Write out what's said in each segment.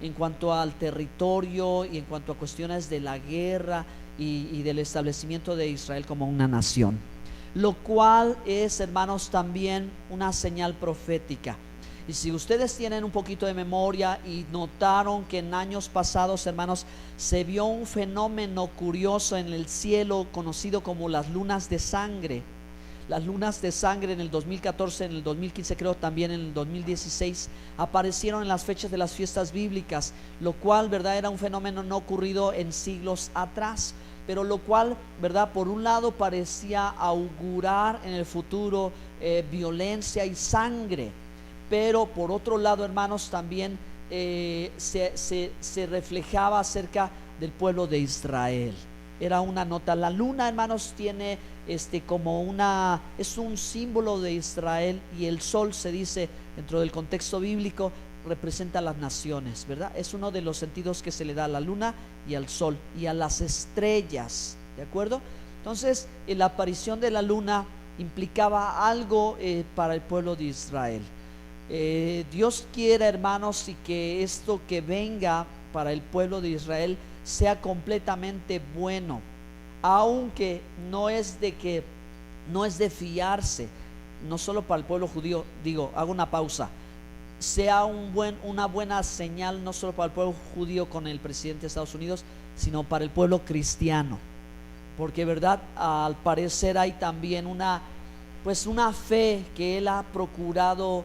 en cuanto al territorio y en cuanto a cuestiones de la guerra y del establecimiento de Israel como una nación, lo cual es, hermanos, también una señal profética. Y si ustedes tienen un poquito de memoria y notaron que en años pasados, hermanos, se vio un fenómeno curioso en el cielo conocido como las lunas de sangre. Las lunas de sangre en el 2014, en el 2015, creo también en el 2016, aparecieron en las fechas de las fiestas bíblicas, lo cual, verdad, era un fenómeno no ocurrido en siglos atrás, pero lo cual, verdad, por un lado parecía augurar en el futuro violencia y sangre, pero por otro lado, hermanos, también se reflejaba acerca del pueblo de Israel. Era una nota. La luna, hermanos, tiene como es un símbolo de Israel, y el sol, se dice dentro del contexto bíblico, representa a las naciones, ¿verdad? Es uno de los sentidos que se le da a la luna y al sol y a las estrellas, ¿de acuerdo? Entonces, la aparición de la luna implicaba algo para el pueblo de Israel. Dios quiera, hermanos, y que esto que venga para el pueblo de Israel sea completamente bueno, aunque no es de fiarse, no solo para el pueblo judío. Digo, hago una pausa, sea una buena señal no solo para el pueblo judío con el presidente de Estados Unidos, sino para el pueblo cristiano, porque, verdad, al parecer hay también una fe que él ha procurado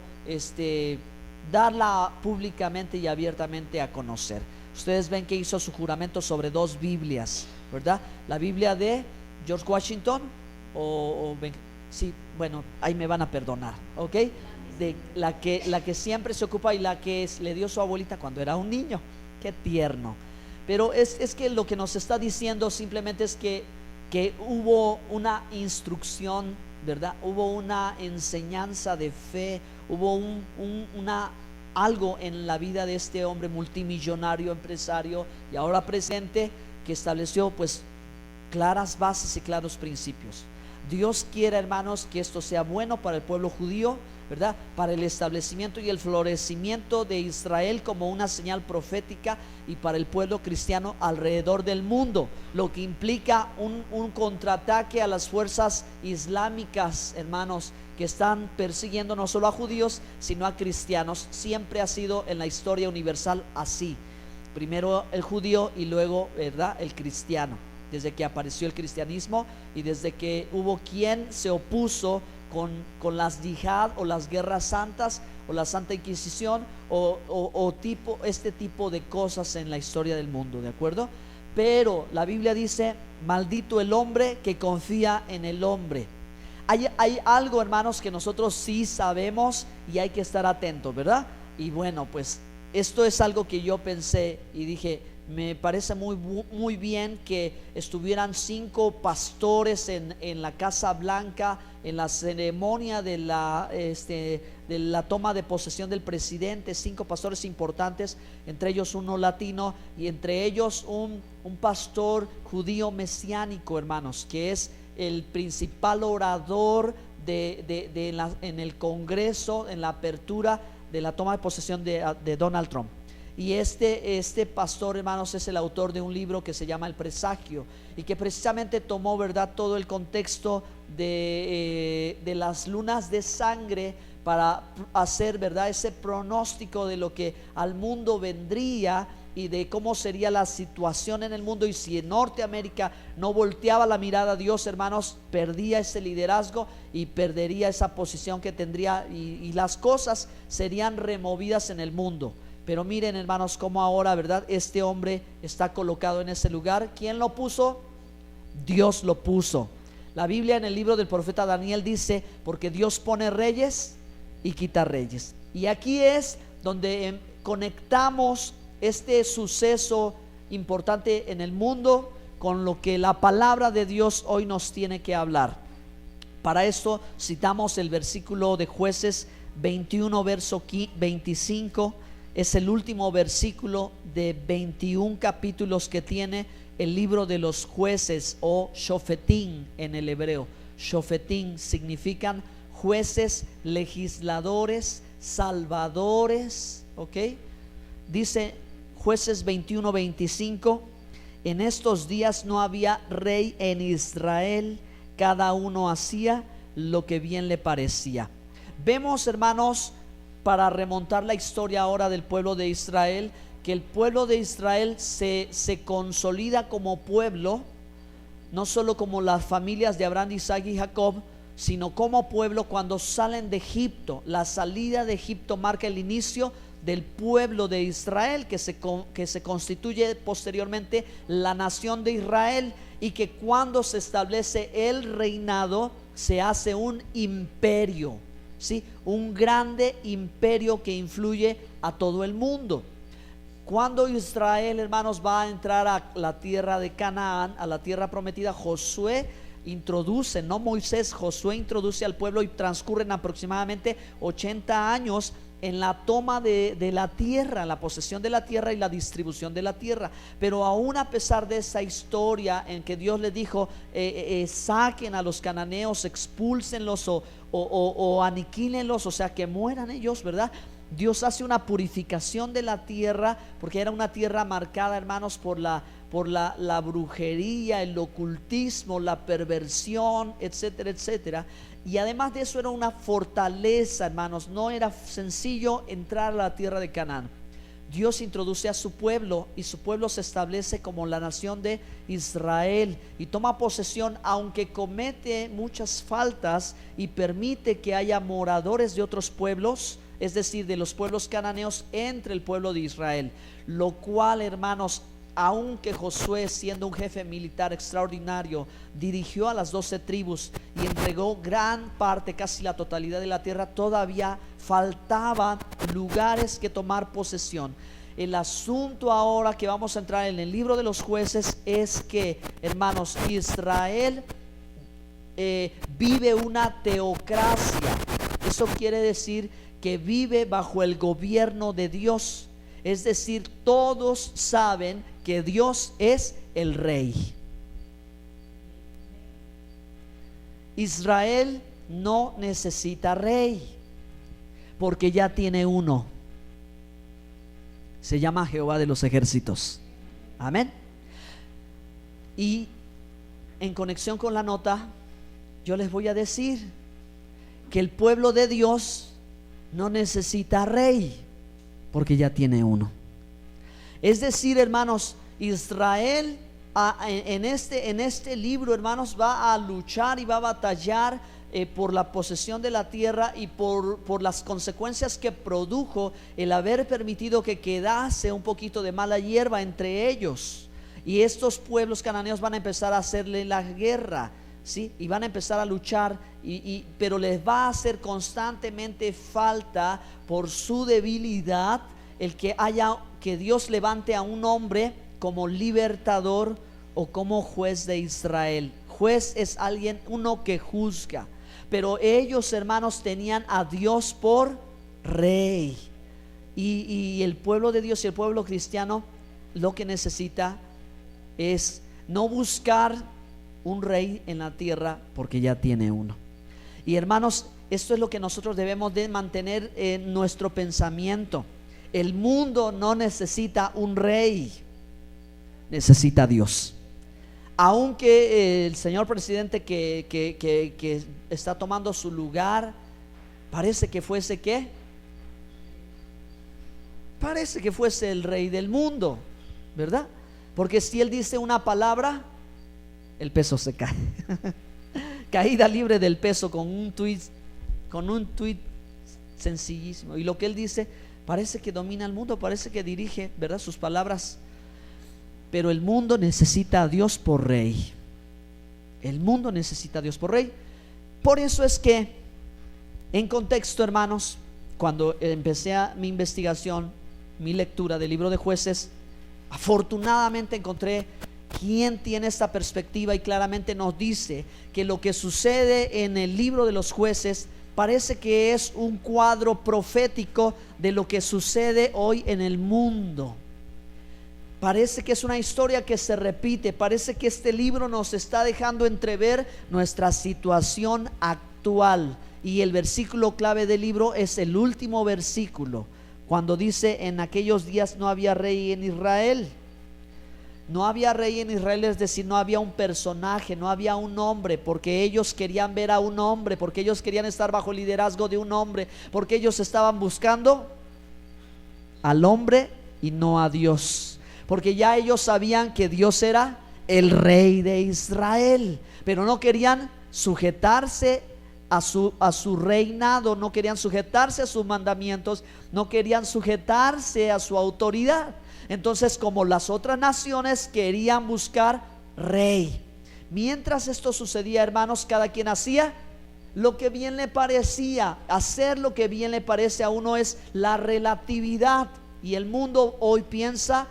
darla públicamente y abiertamente a conocer. Ustedes ven que hizo su juramento sobre 2 Biblias, ¿verdad? La Biblia de George Washington sí, bueno, ahí me van a perdonar, ¿ok? De la que siempre se ocupa, y la que le dio su abuelita cuando era un niño. Qué tierno. Pero es que lo que nos está diciendo simplemente es que hubo una instrucción, ¿verdad? Hubo una enseñanza de fe, hubo algo en la vida de este hombre multimillonario, empresario y ahora presidente, que estableció pues claras bases y claros principios. Dios quiere, hermanos, que esto sea bueno para el pueblo judío, ¿verdad? Para el establecimiento y el florecimiento de Israel como una señal profética, y para el pueblo cristiano alrededor del mundo, lo que implica un contraataque a las fuerzas islámicas, hermanos, que están persiguiendo no solo a judíos, sino a cristianos. Siempre ha sido en la historia universal así: primero el judío y luego, ¿verdad?, el cristiano. Desde que apareció el cristianismo y desde que hubo quien se opuso con las yihad o las guerras santas o la Santa Inquisición este tipo de cosas en la historia del mundo, ¿de acuerdo? Pero la Biblia dice: maldito el hombre que confía en el hombre. Hay algo, hermanos, que nosotros sí sabemos y hay que estar atentos, ¿verdad? Y bueno, pues esto es algo que yo pensé y dije: me parece muy bien que estuvieran 5 pastores en la Casa Blanca en la ceremonia de la toma de posesión del presidente. 5 pastores importantes, entre ellos uno latino, y entre ellos un pastor judío mesiánico, hermanos, que es el principal orador en el Congreso, en la apertura de la toma de posesión de Donald Trump. Y este pastor, hermanos, es el autor de un libro que se llama El Presagio, y que precisamente tomó, ¿verdad?, todo el contexto de las lunas de sangre para hacer, ¿verdad?, ese pronóstico de lo que al mundo vendría y de cómo sería la situación en el mundo. Y si en Norteamérica no volteaba la mirada a Dios, hermanos, perdía ese liderazgo y perdería esa posición que tendría, y las cosas serían removidas en el mundo. Pero miren, hermanos, cómo ahora, ¿verdad?, este hombre está colocado en ese lugar. ¿Quién lo puso? Dios lo puso. La Biblia, en el libro del profeta Daniel, dice: porque Dios pone reyes y quita reyes. Y aquí es donde conectamos este suceso importante en el mundo con lo que la palabra de Dios hoy nos tiene que hablar. Para esto citamos el versículo de Jueces 21, verso 25. Es el último versículo de 21 capítulos que tiene el libro de los Jueces, o Shofetim en el hebreo. Shofetim significan jueces, legisladores, salvadores, ¿ok? Dice Jueces 21-25. En estos días no había rey en Israel, cada uno hacía lo que bien le parecía. Vemos, hermanos, para remontar la historia ahora del pueblo de Israel, que el pueblo de Israel se consolida como pueblo, no solo como las familias de Abraham, Isaac y Jacob, sino como pueblo cuando salen de Egipto. La salida de Egipto marca el inicio del pueblo de Israel, que se constituye posteriormente la nación de Israel, y que cuando se establece el reinado se hace un imperio, ¿sí? Un grande imperio que influye a todo el mundo. Cuando Israel, hermanos, va a entrar a la tierra de Canaán, a la tierra prometida, Josué introduce, no Moisés, Josué introduce al pueblo, y transcurren aproximadamente 80 años en la toma de la tierra, la posesión de la tierra y la distribución de la tierra. Pero aún a pesar de esa historia en que Dios le dijo, saquen a los cananeos, expúlsenlos o aniquílenlos, o sea, que mueran ellos, ¿verdad? Dios hace una purificación de la tierra, porque era una tierra marcada, hermanos, por la brujería, el ocultismo, la perversión, etcétera, etcétera. Y además de eso era una fortaleza, hermanos. No era sencillo entrar a la tierra de Canaán. Dios introduce a su pueblo, y su pueblo se establece como la nación de Israel y toma posesión, aunque comete muchas faltas y permite que haya moradores de otros pueblos, es decir, de los pueblos cananeos, entre el pueblo de Israel. Lo cual, hermanos, aunque Josué, siendo un jefe militar extraordinario, dirigió a las 12 tribus y entregó gran parte, casi la totalidad de la tierra, todavía faltaban lugares que tomar posesión. El asunto ahora que vamos a entrar en el libro de los Jueces es que, hermanos, Israel vive una teocracia. Eso quiere decir que vive bajo el gobierno de Dios. Es decir, todos saben que Dios es el rey. Israel no necesita rey, porque ya tiene uno. Se llama Jehová de los ejércitos. Amén. Y en conexión con la nota, yo les voy a decir que el pueblo de Dios no necesita rey, porque ya tiene uno. Es decir, hermanos, Israel en este libro, hermanos, va a luchar y va a batallar por la posesión de la tierra y por las consecuencias que produjo el haber permitido que quedase un poquito de mala hierba entre ellos. Y estos pueblos cananeos van a empezar a hacerle la guerra, ¿sí? Y van a empezar a luchar, pero les va a hacer constantemente falta, por su debilidad, el que Dios levante a un hombre como libertador o como juez de Israel. Juez es uno que juzga, pero ellos, hermanos, tenían a Dios por rey, y el pueblo de Dios y el pueblo cristiano lo que necesita es no buscar un rey en la tierra, porque ya tiene uno. Y, hermanos, esto es lo que nosotros debemos de mantener en nuestro pensamiento. El mundo no necesita un rey, necesita a Dios. Aunque el señor presidente que está tomando su lugar parece que fuese ¿qué? Parece que fuese el rey del mundo, ¿verdad? Porque si él dice una palabra, el peso se cae. Caída libre del peso con un tuit sencillísimo. Y lo que él dice parece que domina el mundo, parece que dirige, ¿verdad?, sus palabras. Pero el mundo necesita a Dios por rey. El mundo necesita a Dios por rey. Por eso es que, en contexto, hermanos, cuando empecé mi investigación, mi lectura del libro de Jueces, afortunadamente encontré quien tiene esta perspectiva, y claramente nos dice que lo que sucede en el libro de los Jueces parece que es un cuadro profético de lo que sucede hoy en el mundo. Parece que es una historia que se repite. Parece que este libro nos está dejando entrever nuestra situación actual. Y el versículo clave del libro es el último versículo, cuando dice en aquellos días no había rey en Israel. No había rey en Israel, es decir, no había un personaje, no había un hombre, porque ellos querían ver a un hombre, porque ellos querían estar bajo el liderazgo de un hombre, porque ellos estaban buscando al hombre y no a Dios, porque ya ellos sabían que Dios era el rey de Israel, pero no querían sujetarse a su reinado, no querían sujetarse a sus mandamientos, no querían sujetarse a su autoridad. Entonces, como las otras naciones querían buscar rey, mientras esto sucedía, hermanos, cada quien hacía lo que bien le parecía. Hacer lo que bien le parece a uno es la relatividad, y el mundo hoy piensa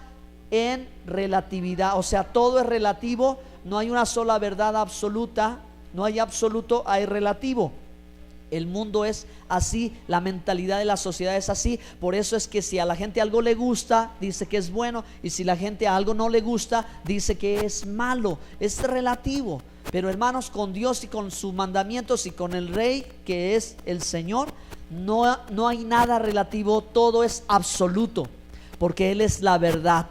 en relatividad, o sea, todo es relativo, no hay una sola verdad absoluta, no hay absoluto, hay relativo. El mundo es así, la mentalidad de la sociedad es así. Por eso es que si a la gente algo le gusta, dice que es bueno, y si la gente a algo no le gusta, dice que es malo. Es relativo. Pero hermanos, con Dios y con sus mandamientos y con el Rey que es el Señor, no hay nada relativo, todo es absoluto, porque Él es la verdad.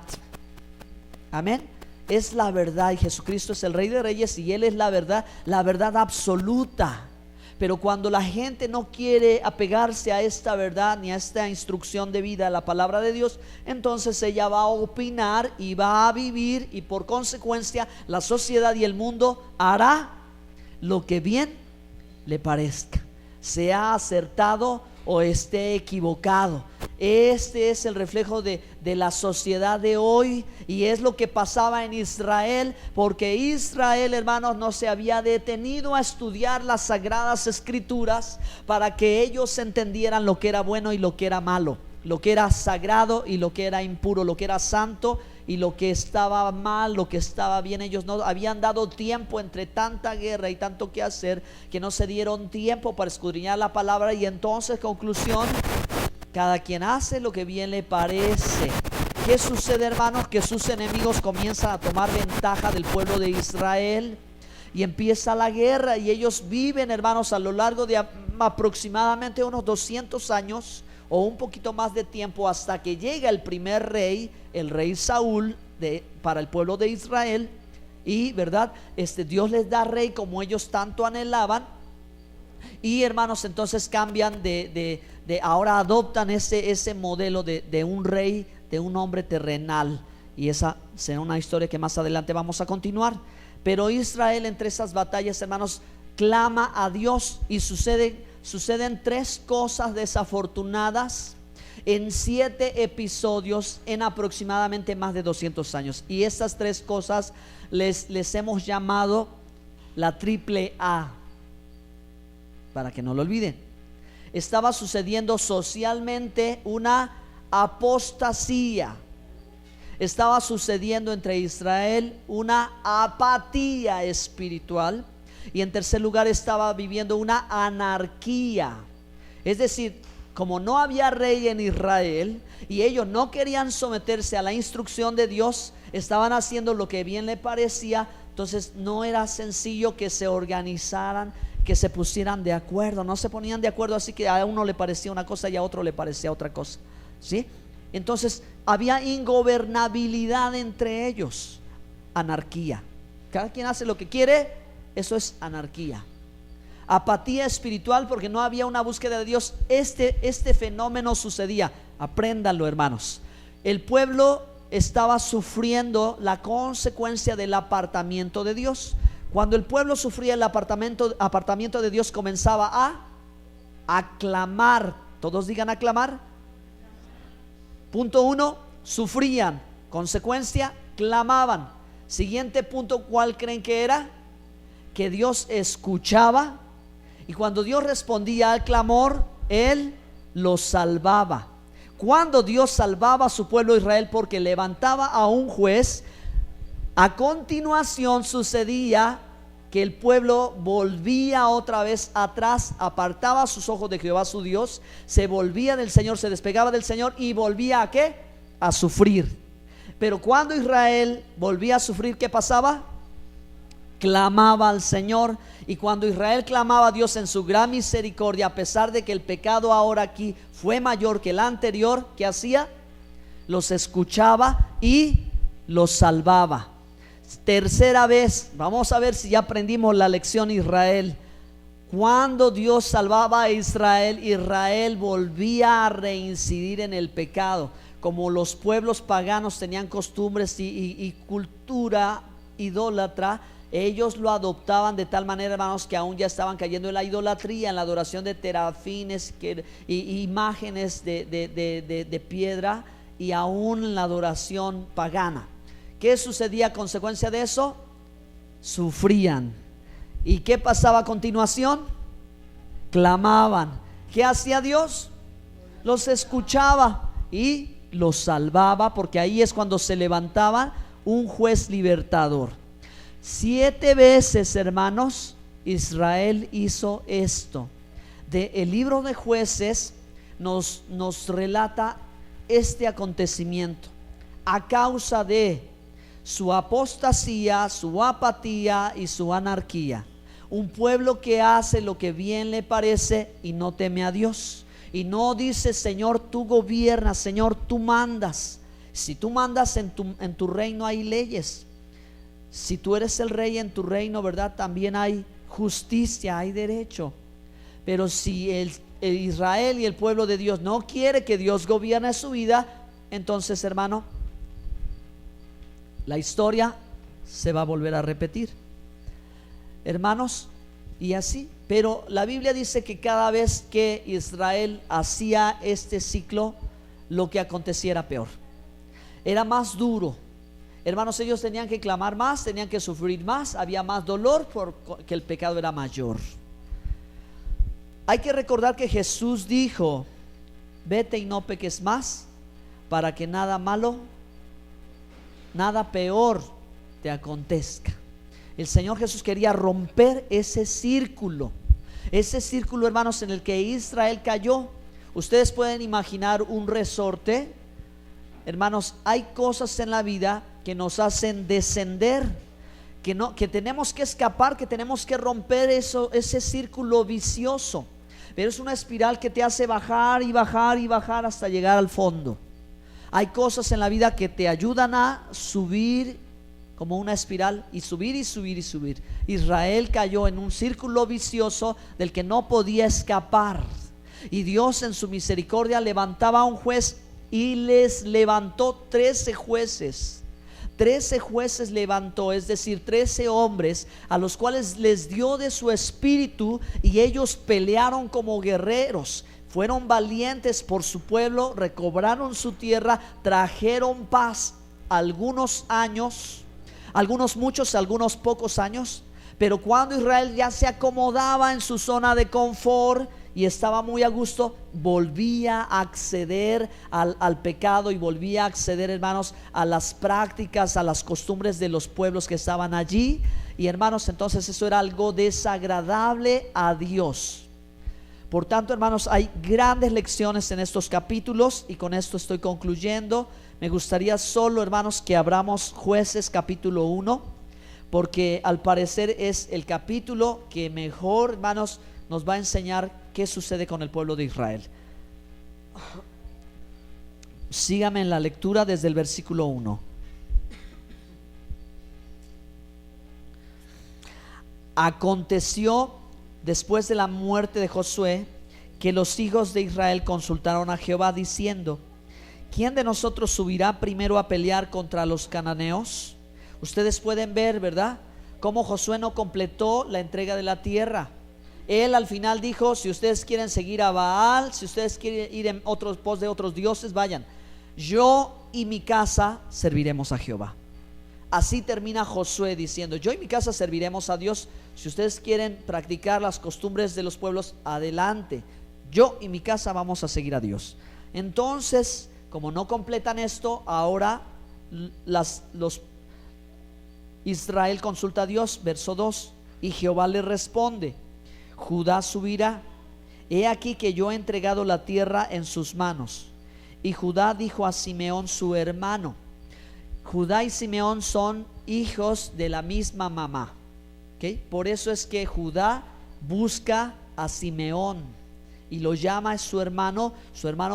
Amén. Es la verdad, y Jesucristo es el Rey de Reyes y Él es la verdad absoluta. Pero cuando la gente no quiere apegarse a esta verdad ni a esta instrucción de vida, a la palabra de Dios, entonces ella va a opinar y va a vivir, y por consecuencia la sociedad y el mundo hará lo que bien le parezca, sea acertado o esté equivocado. Este es el reflejo de la sociedad de hoy, y es lo que pasaba en Israel, porque Israel, hermanos, no se había detenido a estudiar las sagradas escrituras para que ellos entendieran lo que era bueno y lo que era malo, lo que era sagrado y lo que era impuro, lo que era santo y lo que estaba mal, lo que estaba bien. Ellos no habían dado tiempo, entre tanta guerra y tanto que hacer, que no se dieron tiempo para escudriñar la palabra. Y entonces, conclusión, cada quien hace lo que bien le parece. ¿Qué sucede, hermanos? Que sus enemigos comienzan a tomar ventaja del pueblo de Israel, y empieza la guerra, y ellos viven, hermanos, a lo largo de aproximadamente unos 200 años o un poquito más de tiempo, hasta que llega el primer rey, el rey Saúl, para el pueblo de Israel. Y verdad, Dios les da rey como ellos tanto anhelaban. Y hermanos, entonces cambian ahora adoptan ese modelo de un rey, de un hombre terrenal. Y esa será una historia que más adelante vamos a continuar. Pero Israel, entre esas batallas, hermanos, clama a Dios, y suceden tres cosas desafortunadas en 7 episodios en aproximadamente más de 200 años. Y estas tres cosas les hemos llamado la triple A, para que no lo olviden. Estaba sucediendo socialmente una apostasía. Estaba sucediendo entre Israel una apatía espiritual. Y en tercer lugar, estaba viviendo una anarquía. Es decir, como no había rey en Israel y ellos no querían someterse a la instrucción de Dios, estaban haciendo lo que bien le parecía. Entonces no era sencillo que se organizaran, que se pusieran de acuerdo. No se ponían de acuerdo, así que a uno le parecía una cosa y a otro le parecía otra cosa, ¿sí? Entonces había ingobernabilidad entre ellos, anarquía. Cada quien hace lo que quiere, eso es anarquía. Apatía espiritual, porque no había una búsqueda de Dios. Este fenómeno sucedía, apréndanlo, hermanos. El pueblo estaba sufriendo la consecuencia del apartamiento de Dios. Cuando el pueblo sufría el apartamiento de Dios, comenzaba a aclamar. Todos digan aclamar. Punto 1, sufrían. Consecuencia, clamaban. Siguiente punto, ¿cuál creen que era? Que Dios escuchaba, y cuando Dios respondía al clamor, Él los salvaba. Cuando Dios salvaba a su pueblo Israel porque levantaba a un juez, a continuación sucedía que el pueblo volvía otra vez atrás, apartaba sus ojos de Jehová su Dios, se volvía del Señor, se despegaba del Señor y volvía ¿a qué? A sufrir. Pero cuando Israel volvía a sufrir, ¿qué pasaba? clamaba al Señor. Y cuando Israel clamaba a Dios en su gran misericordia, a pesar de que el pecado ahora aquí fue mayor que el anterior, ¿qué hacía? Los escuchaba y los salvaba. Tercera vez, vamos a ver si ya aprendimos la lección Israel. Cuando Dios salvaba a Israel, Israel volvía a reincidir en el pecado. Como los pueblos paganos tenían costumbres y cultura idólatra, ellos lo adoptaban de tal manera, hermanos, que aún ya estaban cayendo en la idolatría, en la adoración de terafines y imágenes de piedra, y aún en la adoración pagana. ¿Qué sucedía a consecuencia de eso? Sufrían. ¿Y qué pasaba a continuación? Clamaban. ¿Qué hacía Dios? Los escuchaba y los salvaba, porque ahí es cuando se levantaba un juez libertador. 7 veces, hermanos, Israel hizo esto. El libro de Jueces nos relata este acontecimiento a causa de su apostasía, su apatía y su anarquía. Un pueblo que hace lo que bien le parece y no teme a Dios, y no dice: Señor, tú gobiernas, Señor, tú mandas. Si tú mandas en tu reino hay leyes. Si tú eres el rey en tu reino, ¿verdad? También hay justicia, hay derecho. Pero si el Israel y el pueblo de Dios no quiere que Dios gobierne su vida, entonces, hermano, la historia se va a volver a repetir, hermanos, y así. Pero la Biblia dice que cada vez que Israel hacía este ciclo, lo que acontecía era peor, era más duro. Hermanos, ellos tenían que clamar más, tenían que sufrir más, había más dolor porque el pecado era mayor. Hay que recordar que Jesús dijo: vete y no peques más, para que nada malo, nada peor te acontezca. El Señor Jesús quería romper ese círculo, hermanos, en el que Israel cayó. Ustedes pueden imaginar un resorte. Hermanos, hay cosas en la vida que nos hacen descender, que tenemos que escapar, que tenemos que romper ese círculo vicioso. Pero es una espiral que te hace bajar y bajar y bajar hasta llegar al fondo. Hay cosas en la vida que te ayudan a subir como una espiral, y subir y subir y subir. Israel cayó en un círculo vicioso del que no podía escapar, y Dios en su misericordia levantaba a un juez, y les levantó 13 jueces. 13 jueces levantó, es decir, 13 hombres a los cuales les dio de su espíritu, y ellos pelearon como guerreros. Fueron valientes por su pueblo, recobraron su tierra, trajeron paz. Algunos años, algunos muchos, algunos pocos años. Pero cuando Israel ya se acomodaba en su zona de confort y estaba muy a gusto, volvía a acceder al pecado, y volvía a acceder, hermanos, a las prácticas, a las costumbres de los pueblos que estaban allí. Y, hermanos, entonces eso era algo desagradable a Dios. Por tanto, hermanos, hay grandes lecciones en estos capítulos, y con esto estoy concluyendo. Me gustaría solo, hermanos, que abramos Jueces capítulo 1, porque al parecer es el capítulo que mejor, hermanos, nos va a enseñar qué sucede con el pueblo de Israel. Sígame en la lectura desde el versículo 1. Aconteció después de la muerte de Josué que los hijos de Israel consultaron a Jehová diciendo: ¿quién de nosotros subirá primero a pelear contra los cananeos? Ustedes pueden ver, ¿verdad?, cómo Josué no completó la entrega de la tierra. Él al final dijo: si ustedes quieren seguir a Baal, si ustedes quieren ir en pos de otros dioses, vayan. Yo y mi casa serviremos a Jehová. Así termina Josué diciendo: yo y mi casa serviremos a Dios. Si ustedes quieren practicar las costumbres de los pueblos, adelante. Yo y mi casa vamos a seguir a Dios. Entonces, como no completan esto, ahora Israel consulta a Dios, verso 2, y Jehová le responde: Judá subirá. He aquí que yo he entregado la tierra en sus manos. Y Judá dijo a Simeón su hermano. Judá y Simeón son hijos de la misma mamá. ¿ok? Por eso es que Judá busca a Simeón y lo llama su hermano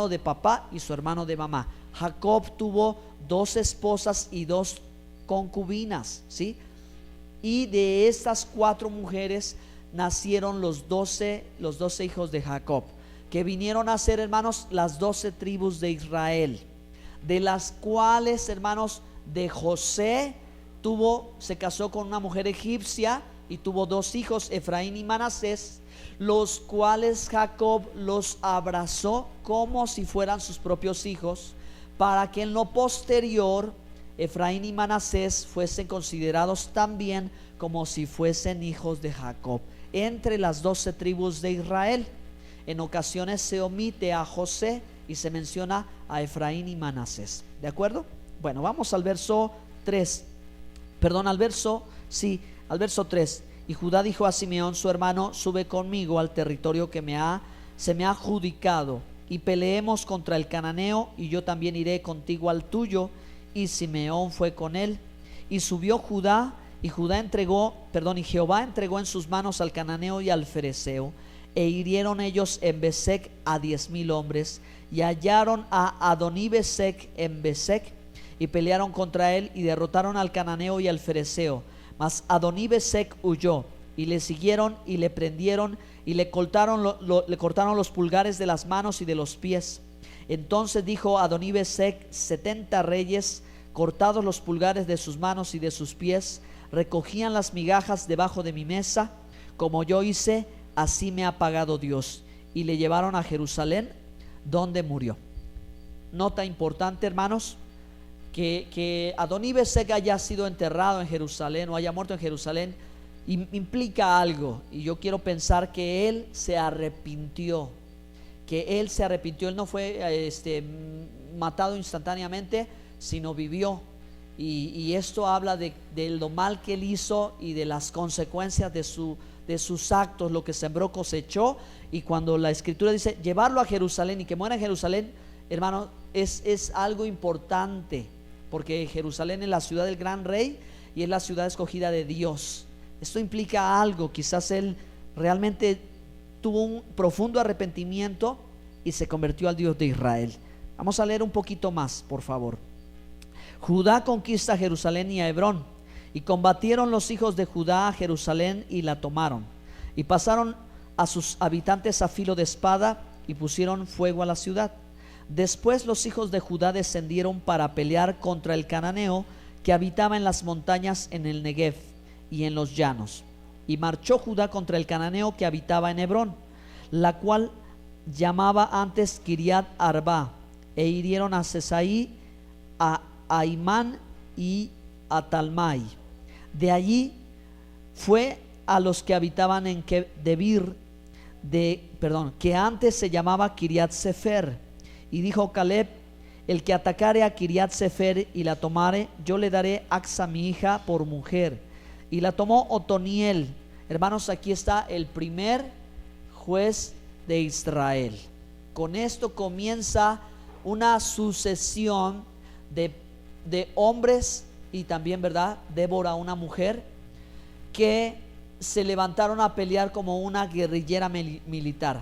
de papá y su hermano de mamá. Jacob tuvo 2 esposas y 2 concubinas, ¿sí? Y de estas 4 mujeres nacieron los 12 hijos de Jacob, que vinieron a ser, hermanos, las 12 tribus de Israel, de las cuales, hermanos, de José se casó con una mujer egipcia y tuvo 2 hijos, Efraín y Manasés, los cuales Jacob los abrazó como si fueran sus propios hijos, para que en lo posterior Efraín y Manasés fuesen considerados también como si fuesen hijos de Jacob entre las 12 tribus de Israel. En ocasiones se omite a José y se menciona a Efraín y Manasés. ¿De acuerdo? Bueno, vamos al verso 3. Perdón, al verso 3. Y Judá dijo a Simeón su hermano: sube conmigo al territorio que se me ha adjudicado, y peleemos contra el cananeo, y yo también iré contigo al tuyo. Y Simeón fue con él. Y subió Judá, y Jehová entregó en sus manos al cananeo y al fereceo, e hirieron ellos en Besec a 10,000 hombres, y hallaron a Adonibesec en Besec, y pelearon contra él, y derrotaron al cananeo y al fereceo. Mas Adonibesec huyó, y le siguieron y le prendieron, y le cortaron los pulgares de las manos y de los pies. Entonces dijo Adonibesec: 70 reyes, cortados los pulgares de sus manos y de sus pies, recogían las migajas debajo de mi mesa. Como yo hice, así me ha pagado Dios. Y le llevaron a Jerusalén, donde murió. Nota importante, hermanos, que Adonibesec haya sido enterrado en Jerusalén o haya muerto en Jerusalén implica algo, y yo quiero pensar que él se arrepintió. Él no fue matado instantáneamente, sino vivió. Y esto habla de lo mal que él hizo y de las consecuencias de sus actos. Lo que sembró cosechó. Y cuando la escritura dice llevarlo a Jerusalén y que muera en Jerusalén, hermano, es algo importante, porque Jerusalén es la ciudad del gran rey y es la ciudad escogida de Dios. Esto implica algo. Quizás él realmente tuvo un profundo arrepentimiento y se convirtió al Dios de Israel. Vamos a leer un poquito más, por favor. Judá conquista Jerusalén y a Hebrón, y combatieron los hijos de Judá a Jerusalén y la tomaron, y pasaron a sus habitantes a filo de espada, y pusieron fuego a la ciudad. Después los hijos de Judá descendieron para pelear contra el cananeo que habitaba en las montañas, en el Negev y en los llanos. Y marchó Judá contra el cananeo que habitaba en Hebrón, la cual llamaba antes Kiriat Arba, e hirieron a Sesaí, a Aimán y a Talmai. De allí fue a los que habitaban en Debir, que antes se llamaba Kiriat Sefer. Y dijo Caleb: el que atacare a Kiriat Sefer y la tomare, yo le daré Axa mi hija por mujer. Y la tomó Otoniel. Hermanos, aquí está el primer juez de Israel. Con esto comienza una sucesión de hombres, y también, ¿verdad?, Débora, una mujer, que se levantaron a pelear como una guerrillera militar.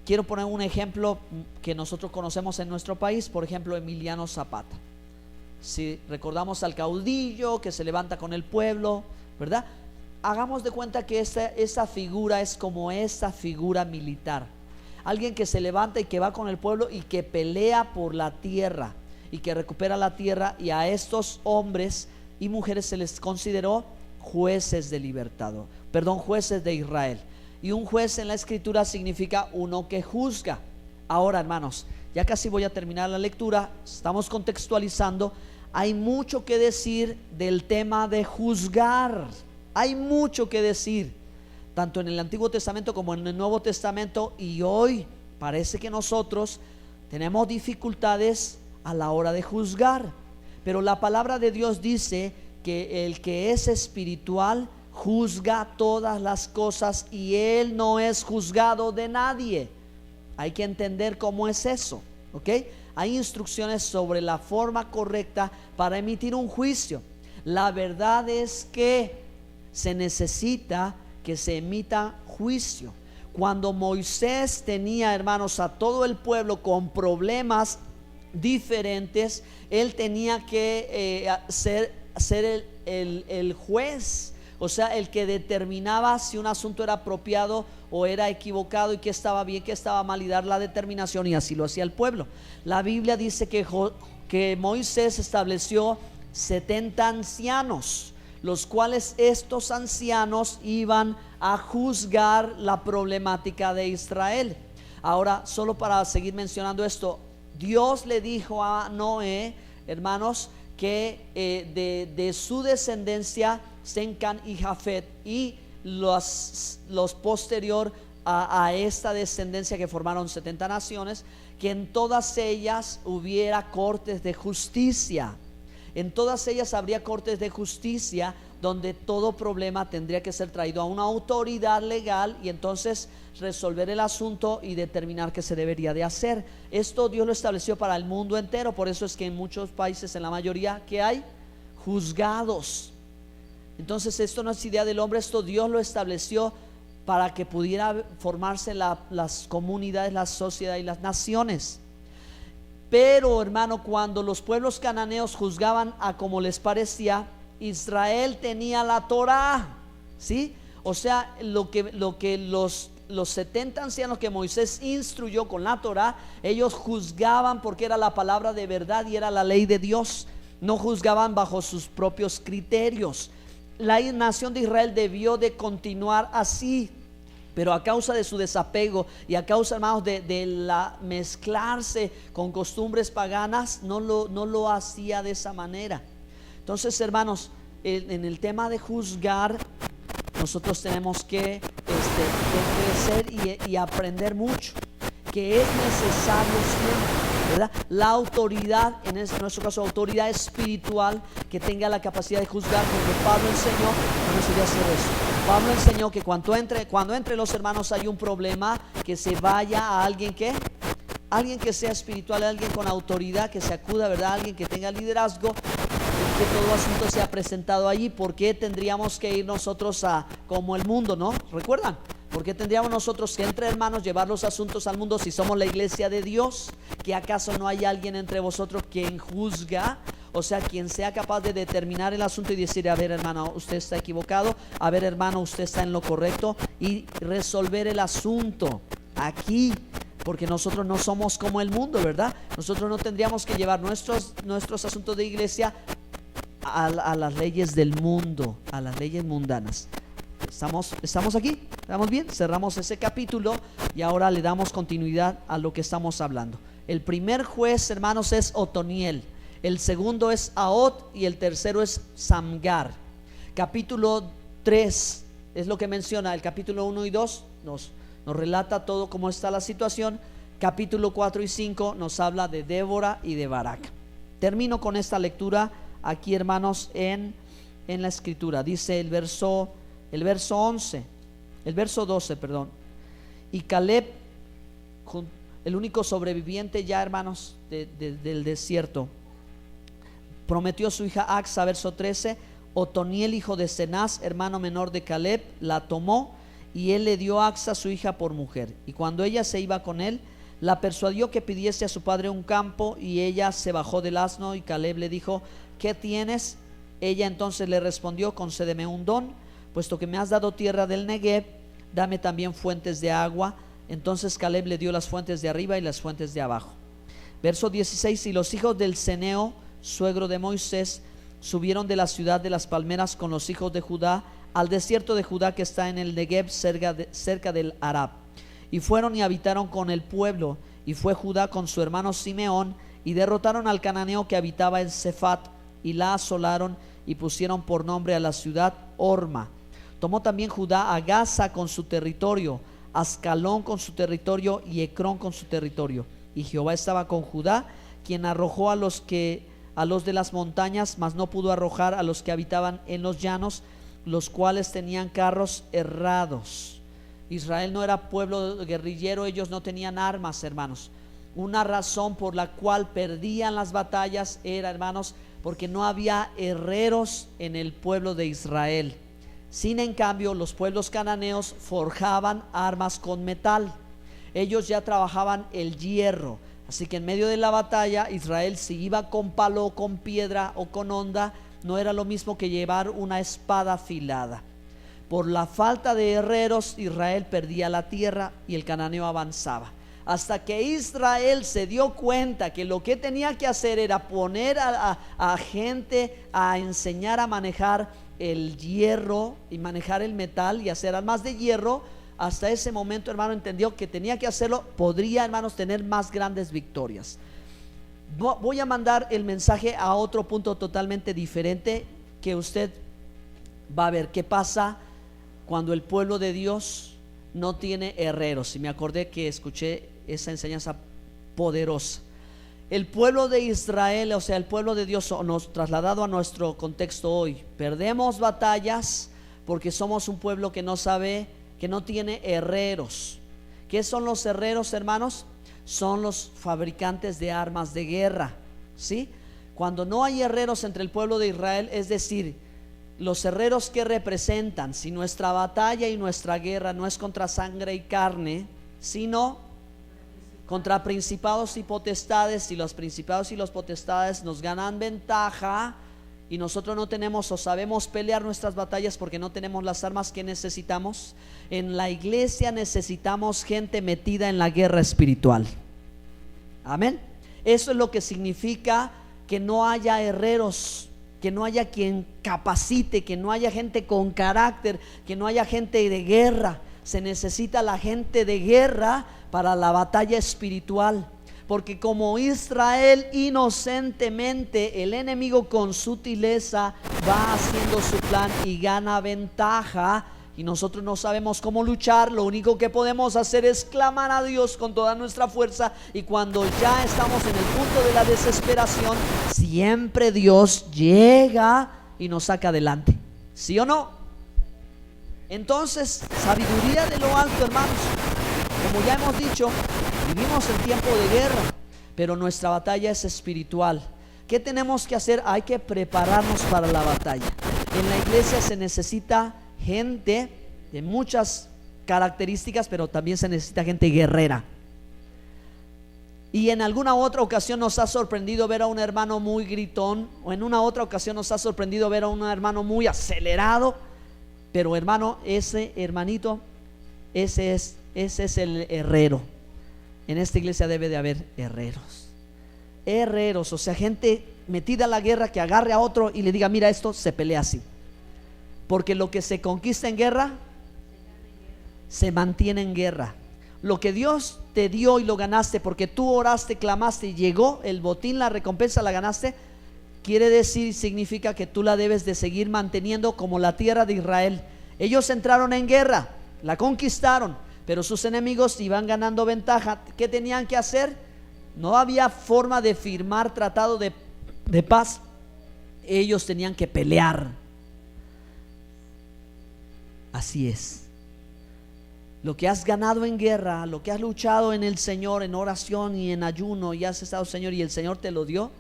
Quiero poner un ejemplo que nosotros conocemos en nuestro país, por ejemplo, Emiliano Zapata. Si recordamos al caudillo que se levanta con el pueblo, ¿verdad? Hagamos de cuenta que esa figura es como esa figura militar. Alguien que se levanta y que va con el pueblo y que pelea por la tierra y que recupera la tierra. Y a estos hombres y mujeres se les consideró jueces de jueces de Israel. Y un juez en la escritura significa uno que juzga. Ahora, hermanos, ya casi voy a terminar la lectura, estamos contextualizando. Hay mucho que decir del tema de juzgar. Hay mucho que decir, tanto en el Antiguo Testamento como en el Nuevo Testamento. Y hoy parece que nosotros tenemos dificultades a la hora de juzgar. Pero la palabra de Dios dice que el que es espiritual juzga todas las cosas, y él no es juzgado de nadie. Hay que entender cómo es eso, ¿ok? Hay instrucciones sobre la forma correcta para emitir un juicio. La verdad es que se necesita que se emita juicio. Cuando Moisés tenía, hermanos, a todo el pueblo con problemas diferentes, él tenía que ser el juez, o sea, el que determinaba si un asunto era apropiado o era equivocado, y que estaba bien, que estaba mal, y dar la determinación, y así lo hacía el pueblo. La Biblia dice que Moisés estableció 70 ancianos, los cuales estos ancianos iban a juzgar la problemática de Israel. Ahora, solo para seguir mencionando esto, Dios le dijo a Noé, hermanos, que de su descendencia, Sem, Cam y Jafet, y los posterior a esta descendencia que formaron 70 naciones, que en todas ellas hubiera cortes de justicia. En todas ellas habría cortes de justicia, donde todo problema tendría que ser traído a una autoridad legal, y entonces resolver el asunto y determinar qué se debería de hacer. Esto Dios lo estableció para el mundo entero. Por eso es que en muchos países, en la mayoría, que hay juzgados. Entonces esto no es idea del hombre, esto Dios lo estableció para que pudiera formarse las comunidades, la sociedad y las naciones. Pero, hermano, cuando los pueblos cananeos juzgaban a como les parecía, Israel tenía la Torá, ¿sí? O sea, lo que los 70 ancianos que Moisés instruyó con la Torá, ellos juzgaban porque era la palabra de verdad y era la ley de Dios. No juzgaban bajo sus propios criterios. La nación de Israel debió de continuar así, pero a causa de su desapego y a causa, hermanos, de la mezclarse con costumbres paganas, no lo hacía de esa manera. Entonces, hermanos, en el tema de juzgar, nosotros tenemos que crecer y aprender mucho, que es necesario siempre, ¿verdad? La autoridad, en nuestro caso autoridad espiritual, que tenga la capacidad de juzgar, porque Pablo enseñó, no necesitaría hacer eso. Pablo enseñó que cuando entre los hermanos hay un problema, que se vaya a alguien que sea espiritual, alguien con autoridad, que se acuda, ¿verdad? Alguien que tenga liderazgo, y que todo asunto sea presentado allí. ¿Por qué tendríamos que ir nosotros como el mundo, no? ¿Recuerdan? ¿Por qué tendríamos nosotros que entre hermanos llevar los asuntos al mundo si somos la iglesia de Dios? ¿Que acaso no hay alguien entre vosotros quien juzga? O sea, quien sea capaz de determinar el asunto y decir: a ver, hermano, usted está equivocado, a ver, hermano, usted está en lo correcto, y resolver el asunto aquí. Porque nosotros no somos como el mundo, ¿verdad? Nosotros no tendríamos que llevar nuestros asuntos de iglesia a las leyes del mundo, a las leyes mundanas. ¿Estamos aquí? ¿Estamos bien? Cerramos ese capítulo y ahora le damos continuidad a lo que estamos hablando. El primer juez, hermanos, es Otoniel. El segundo es Ahot y el tercero es Samgar. Capítulo 3 es lo que menciona. El capítulo 1 y 2 nos relata todo cómo está la situación. Capítulo 4 y 5 nos habla de Débora y de Barak. Termino con esta lectura aquí, hermanos, en la escritura. Dice el verso 12, perdón. Y Caleb, el único sobreviviente ya, hermanos, del desierto, prometió a su hija Acsa, verso 13. Otoniel, hijo de Cenaz, hermano menor de Caleb, la tomó, y él le dio a Acsa, su hija, por mujer. Y cuando ella se iba con él, la persuadió que pidiese a su padre un campo, y ella se bajó del asno, y Caleb le dijo: ¿qué tienes? Ella entonces le respondió: concédeme un don, puesto que me has dado tierra del Negev, dame también fuentes de agua. Entonces Caleb le dio las fuentes de arriba y las fuentes de abajo. Verso 16: y los hijos del Ceneo, suegro de Moisés, subieron de la ciudad de las palmeras con los hijos de Judá al desierto de Judá, que está en el Negev, cerca del Arab, y fueron y habitaron con el pueblo. Y fue Judá con su hermano Simeón, y derrotaron al cananeo que habitaba en Sefat, y la asolaron, y pusieron por nombre a la ciudad Orma. Tomó también Judá a Gaza con su territorio, Ascalón con su territorio, y Ecrón con su territorio. Y Jehová estaba con Judá, quien arrojó a los de las montañas, mas no pudo arrojar a los que habitaban en los llanos, los cuales tenían carros herrados. Israel no era pueblo guerrillero, ellos no tenían armas, hermanos. Una razón por la cual perdían las batallas era, hermanos, porque no había herreros en el pueblo de Israel. Sin en cambio, los pueblos cananeos forjaban armas con metal. Ellos ya trabajaban el hierro. Así que en medio de la batalla, Israel, si iba con palo, con piedra o con honda, no era lo mismo que llevar una espada afilada. Por la falta de herreros, Israel perdía la tierra y el cananeo avanzaba. Hasta que Israel se dio cuenta que lo que tenía que hacer era poner a gente a enseñar a manejar el hierro y manejar el metal y hacer armas de hierro. Hasta ese momento, hermano, entendió que tenía que hacerlo. Podría, hermanos, tener más grandes victorias. Voy a mandar el mensaje a otro punto totalmente diferente, que usted va a ver qué pasa cuando el pueblo de Dios no tiene herreros. Y me acordé que escuché esa enseñanza poderosa. El pueblo de Israel, o sea, el pueblo de Dios, nos trasladado a nuestro contexto hoy, perdemos batallas porque somos un pueblo que no sabe, que no tiene herreros. ¿Qué son los herreros, hermanos? Son los fabricantes de armas de guerra, ¿sí? Cuando no hay herreros entre el pueblo de Israel, es decir, los herreros que representan, si nuestra batalla y nuestra guerra no es contra sangre y carne, sino contra principados y potestades, si los principados y los potestades nos ganan ventaja y nosotros no tenemos o sabemos pelear nuestras batallas porque no tenemos las armas que necesitamos, en la iglesia necesitamos gente metida en la guerra espiritual. Amén. Eso es lo que significa que no haya herreros, que no haya quien capacite, que no haya gente con carácter, que no haya gente de guerra. Se necesita la gente de guerra para la batalla espiritual. Porque como Israel inocentemente, el enemigo con sutileza va haciendo su plan y gana ventaja, y nosotros no sabemos cómo luchar. Lo único que podemos hacer es clamar a Dios con toda nuestra fuerza, y cuando ya estamos en el punto de la desesperación, siempre Dios llega y nos saca adelante. ¿Sí o no? Entonces, sabiduría de lo alto, hermanos. Como ya hemos dicho, vivimos en tiempo de guerra, pero nuestra batalla es espiritual. ¿Qué tenemos que hacer? Hay que prepararnos para la batalla. En la iglesia se necesita gente de muchas características, pero también se necesita gente guerrera. Y en alguna otra ocasión nos ha sorprendido ver a un hermano muy gritón, o en una otra ocasión nos ha sorprendido ver a un hermano muy acelerado. Pero hermano, ese hermanito, ese es el herrero. En esta iglesia debe de haber herreros, o sea, gente metida a la guerra que agarre a otro y le diga: mira, esto se pelea así. Porque lo que se conquista en guerra se mantiene en guerra. Lo que Dios te dio y lo ganaste porque tú oraste, clamaste y llegó el botín, la recompensa, la ganaste, quiere decir, significa que tú la debes de seguir manteniendo, como la tierra de Israel. Ellos entraron en guerra, la conquistaron, pero sus enemigos iban ganando ventaja. ¿Qué tenían que hacer? No había forma de firmar tratado de paz. Ellos tenían que pelear. Así es. Lo que has ganado en guerra, lo que has luchado en el Señor, en oración y en ayuno, y has estado, Señor, y el Señor te lo dio.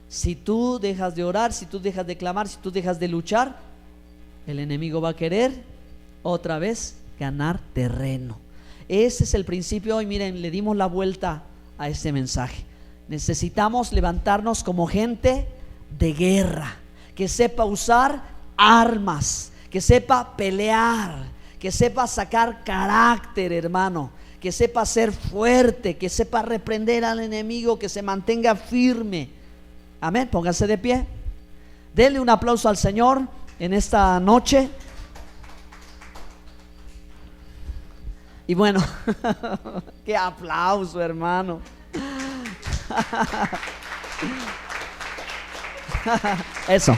Si tú dejas de orar, si tú dejas de clamar, si tú dejas de luchar, el enemigo va a querer otra vez ganar terreno. Ese es el principio. Hoy miren, le dimos la vuelta a este mensaje. Necesitamos levantarnos como gente de guerra, que sepa usar armas, que sepa pelear, que sepa sacar carácter, hermano, que sepa ser fuerte, que sepa reprender al enemigo, que se mantenga firme. Amén. Póngase de pie. Denle un aplauso al Señor en esta noche. Y bueno, qué aplauso, hermano. Eso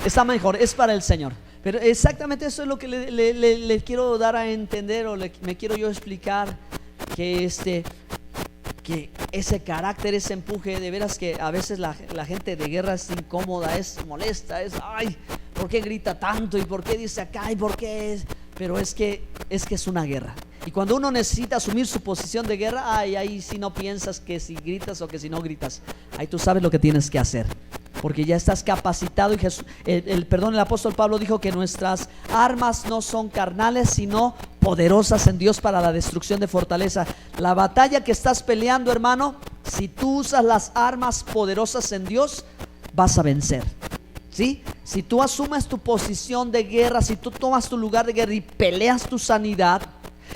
está mejor, es para el Señor. Pero exactamente eso es lo que le quiero dar a entender, o me quiero yo explicar, que ese carácter, ese empuje, de veras que a veces la gente de guerra es incómoda, es molesta, es ay, ¿por qué grita tanto? ¿Y por qué dice acá? ¿Y por qué es? Pero es que es una guerra. Y cuando uno necesita asumir su posición de guerra, ahí si no piensas que si gritas o que si no gritas, ahí tú sabes lo que tienes que hacer. porque ya estás capacitado. Y Jesús, el apóstol Pablo dijo que nuestras armas no son carnales, sino poderosas en Dios para la destrucción de fortaleza. La batalla que estás peleando, hermano, si tú usas las armas poderosas en Dios, vas a vencer. ¿Sí? Si tú asumes tu posición de guerra, si tú tomas tu lugar de guerra y peleas tu sanidad,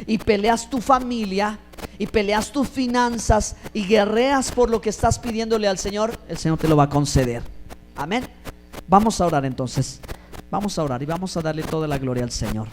y peleas tu familia, y peleas tus finanzas, y guerreas por lo que estás pidiéndole al Señor, el Señor te lo va a conceder. Amén. Vamos a orar entonces. Vamos a orar y vamos a darle toda la gloria al Señor.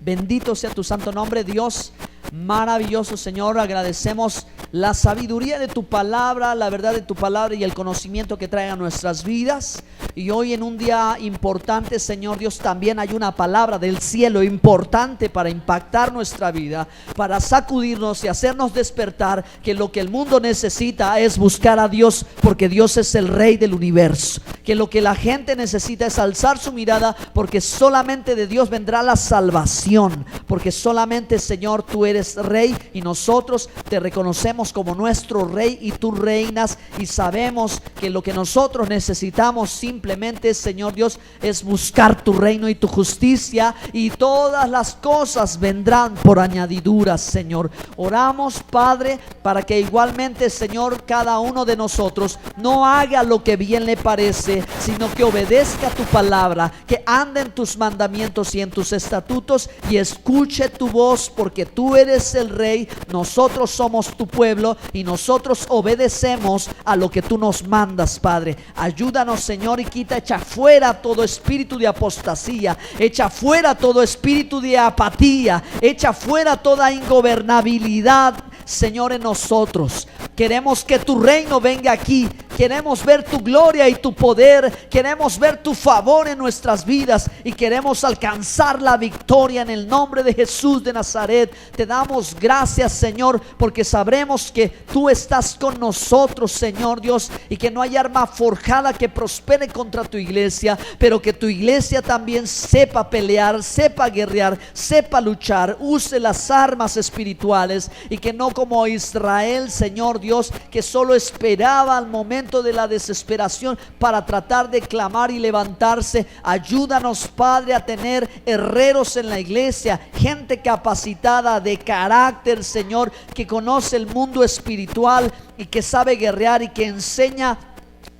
Bendito sea tu santo nombre, Dios maravilloso, Señor. Agradecemos la sabiduría de tu palabra, la verdad de tu palabra y el conocimiento que trae a nuestras vidas. Y hoy, en un día importante, Señor Dios, también hay una palabra del cielo importante para impactar nuestra vida, para sacudirnos y hacernos despertar que lo que el mundo necesita es buscar a Dios, porque Dios es el Rey del universo. Que lo que la gente necesita es alzar su mirada, porque solamente de Dios vendrá la salvación, porque solamente, Señor, tú eres Rey y nosotros te reconocemos como nuestro Rey, y tú reinas, y sabemos que lo que nosotros necesitamos simplemente, Señor Dios, es buscar tu reino y tu justicia, y todas las cosas vendrán por añadidura, Señor. Oramos, Padre, para que igualmente, Señor, cada uno de nosotros no haga lo que bien le parece, sino que obedezca tu palabra, que ande en tus mandamientos y en tus estatutos, y escuche tu voz, porque tú eres el Rey, nosotros somos tu pueblo y nosotros obedecemos a lo que tú nos mandas, Padre. Ayúdanos, Señor, y echa fuera todo espíritu de apostasía, echa fuera todo espíritu de apatía, echa fuera toda ingobernabilidad, Señor, en nosotros. Queremos que tu reino venga aquí. Queremos ver tu gloria y tu poder. Queremos ver tu favor en nuestras vidas, y queremos alcanzar la victoria en el nombre de Jesús de Nazaret. Te damos gracias, Señor, porque sabremos que tú estás con nosotros, Señor Dios, y que no hay arma forjada que prospere contra tu iglesia, pero que tu iglesia también sepa pelear, sepa guerrear, sepa luchar, use las armas espirituales, y que no como Israel, Señor Dios, que solo esperaba al momento de la desesperación para tratar de clamar y levantarse. Ayúdanos, Padre, a tener herreros en la iglesia, gente capacitada de carácter, Señor, que conoce el mundo espiritual y que sabe guerrear y que enseña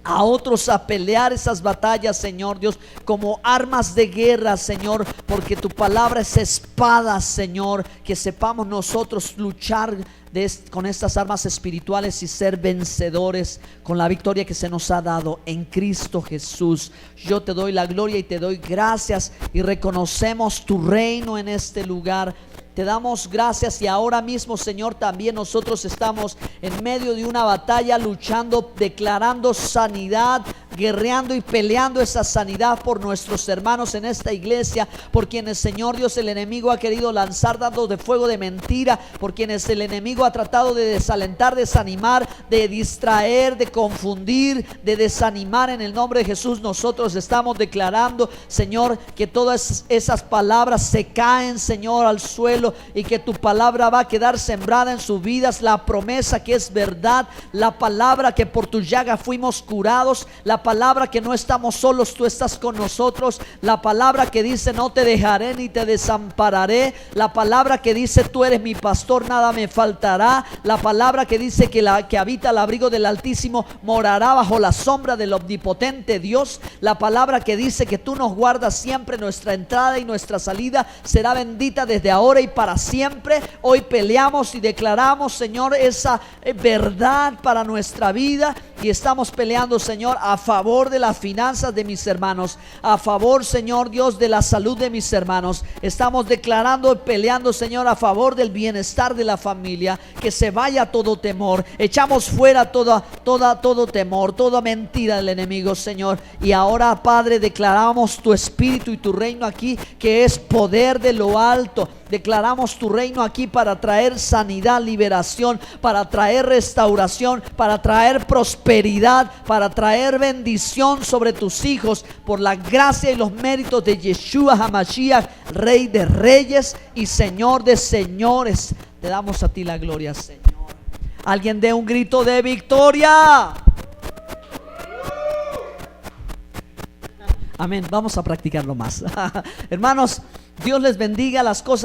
a otros a pelear esas batallas, Señor Dios, como armas de guerra, Señor, porque tu palabra es espada, Señor. Que sepamos nosotros luchar con estas armas espirituales y ser vencedores con la victoria que se nos ha dado en Cristo Jesús. Yo te doy la gloria y te doy gracias, y reconocemos tu reino en este lugar. Te damos gracias, y ahora mismo, Señor, también nosotros estamos en medio de una batalla, luchando, declarando sanidad, guerreando y peleando esa sanidad por nuestros hermanos en esta iglesia, por quienes, Señor Dios, el enemigo ha querido lanzar dardos de fuego de mentira, por quienes el enemigo ha tratado de desalentar, desanimar, de distraer, de confundir, de desanimar. En el nombre de Jesús nosotros estamos declarando, Señor, que todas esas palabras se caen, Señor, al suelo, y que tu palabra va a quedar sembrada en sus vidas. La promesa que es verdad, la palabra que por tu llaga fuimos curados, la palabra que no estamos solos, tú estás con nosotros, la palabra que dice no te dejaré ni te desampararé, la palabra que dice tú eres mi pastor, nada me faltará, la palabra que dice que la que habita al abrigo del Altísimo morará bajo la sombra del omnipotente Dios, la palabra que dice que tú nos guardas siempre, nuestra entrada y nuestra salida será bendita desde ahora y para siempre. Hoy peleamos y declaramos, Señor, esa verdad para nuestra vida, y estamos peleando, Señor, a favor de las finanzas de mis hermanos, a favor, Señor Dios, de la salud de mis hermanos. Estamos declarando y peleando, Señor, a favor del bienestar de la familia, que se vaya todo temor. Echamos fuera todo temor, toda mentira del enemigo, Señor. Y ahora, Padre, declaramos tu espíritu y tu reino aquí, que es poder de lo alto. Declaramos tu reino aquí para traer sanidad, liberación, para traer restauración, para traer prosperidad, para traer bendición sobre tus hijos, por la gracia y los méritos de Yeshua HaMashiach, Rey de reyes y Señor de señores. Te damos a ti la gloria, Señor. Alguien dé un grito de victoria. Amén. Vamos a practicarlo más. Hermanos, Dios les bendiga las cosas.